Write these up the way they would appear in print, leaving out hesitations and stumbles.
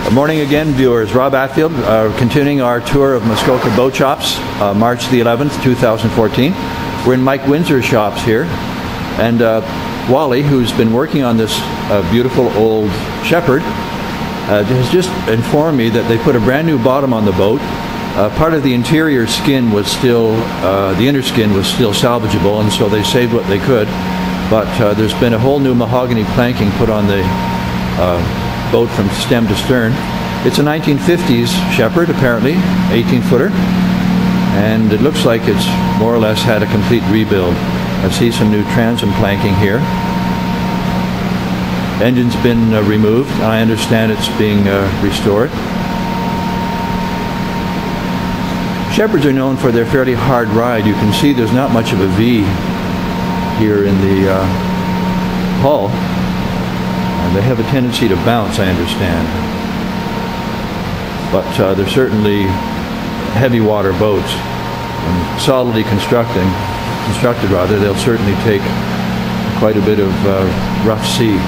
Good morning again, viewers. Rob Atfield, continuing our tour of Muskoka Boat Shops, March the 11th, 2014. We're in Mike Windsor's shops here, and Wally, who's been working on this beautiful old Shepherd, has just informed me that they put a brand new bottom on the boat. Part of the interior skin was still, the inner skin was still salvageable, and so they saved what they could. But there's been a whole new mahogany planking put on the boat from stem to stern. It's a 1950s Shepherd, apparently, 18-footer, and it looks like it's more or less had a complete rebuild. I see some new transom planking here. Engine's been removed. I understand it's being restored. Shepherds are known for their fairly hard ride. You can see there's not much of a V here in the hull. They have a tendency to bounce, I understand. But they're certainly heavy water boats. And solidly constructed, they'll certainly take quite a bit of rough sea.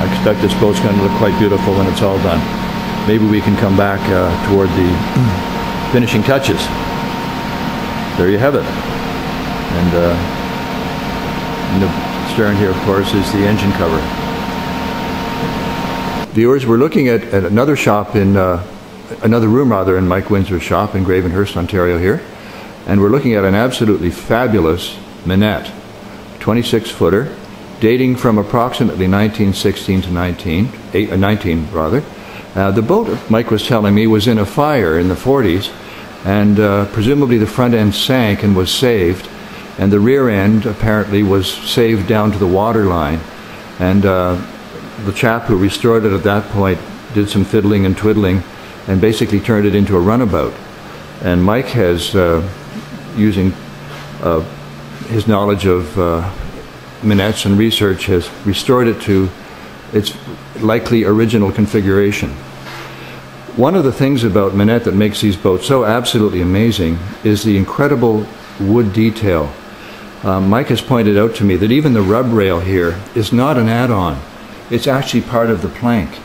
I expect this boat's going to look quite beautiful when it's all done. Maybe we can come back toward the finishing touches. There you have it. And in the stern here, of course, is the engine cover. Viewers, we're looking at another shop in, another room rather, in Mike Windsor's shop in Gravenhurst, Ontario here. And we're looking at an absolutely fabulous Minett, 26-footer, dating from approximately 1916 to 19 rather. The boat, Mike was telling me, was in a fire in the 40s, and presumably the front end sank and was saved. And the rear end apparently was saved down to the water line. And the chap who restored it at that point did some fiddling and twiddling and basically turned it into a runabout. And Mike has, using his knowledge of Minetts and research, has restored it to its likely original configuration. One of the things about Minett that makes these boats so absolutely amazing is the incredible wood detail. Mike has pointed out to me that even the rub rail here is not an add-on. It's actually part of the plank.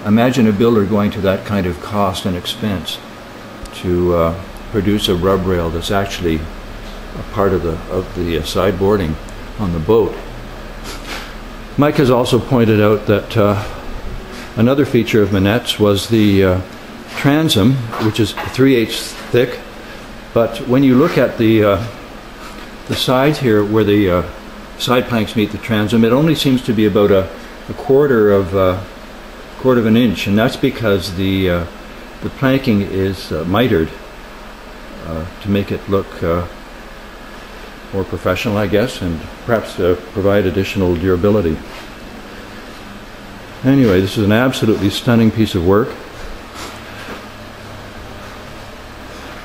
Imagine a builder going to that kind of cost and expense to produce a rub rail that's actually a part of the sideboarding on the boat. Mike has also pointed out that another feature of Minetts was the transom, which is 3/8 thick, but when you look at the sides here where the side planks meet the transom, it only seems to be about a quarter of an inch, and that's because the planking is mitered to make it look more professional, I guess, and perhaps provide additional durability. Anyway, this is an absolutely stunning piece of work.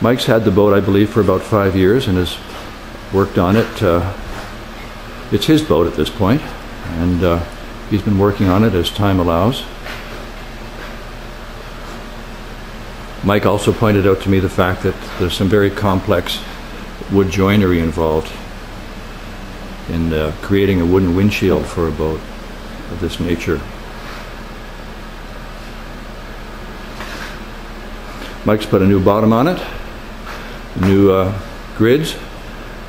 Mike's had the boat, I believe, for about 5 years and has worked on it. It's his boat at this point, and he's been working on it as time allows. Mike also pointed out to me the fact that there's some very complex wood joinery involved in creating a wooden windshield for a boat of this nature. Mike's put a new bottom on it, new grids,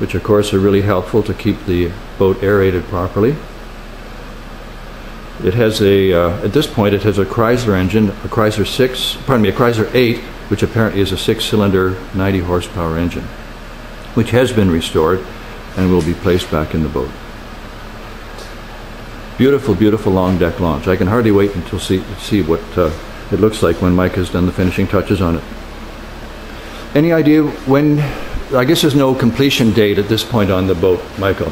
which of course are really helpful to keep the boat aerated properly. It has at this point, it has a Chrysler engine, a Chrysler 8, which apparently is a 6-cylinder, 90 horsepower engine, which has been restored and will be placed back in the boat. Beautiful, beautiful long deck launch. I can hardly wait until see what it looks like when Mike has done the finishing touches on it. Any idea when? I guess there's no completion date at this point on the boat, Michael.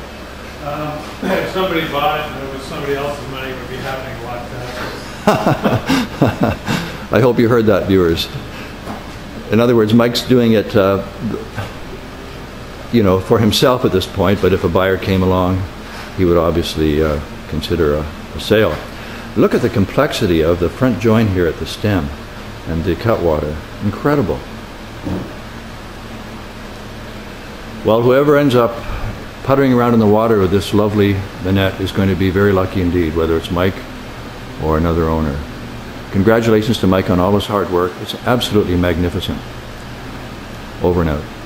If somebody bought it and it was somebody else's money, it would be happening a lot faster. I hope you heard that, viewers. In other words, Mike's doing it, you know, for himself at this point, but if a buyer came along, he would obviously consider a sale. Look at the complexity of the front join here at the stem and the cutwater. Incredible. Well, whoever ends up puttering around in the water with this lovely Minett is going to be very lucky indeed, whether it's Mike or another owner. Congratulations to Mike on all his hard work. It's absolutely magnificent. Over and out.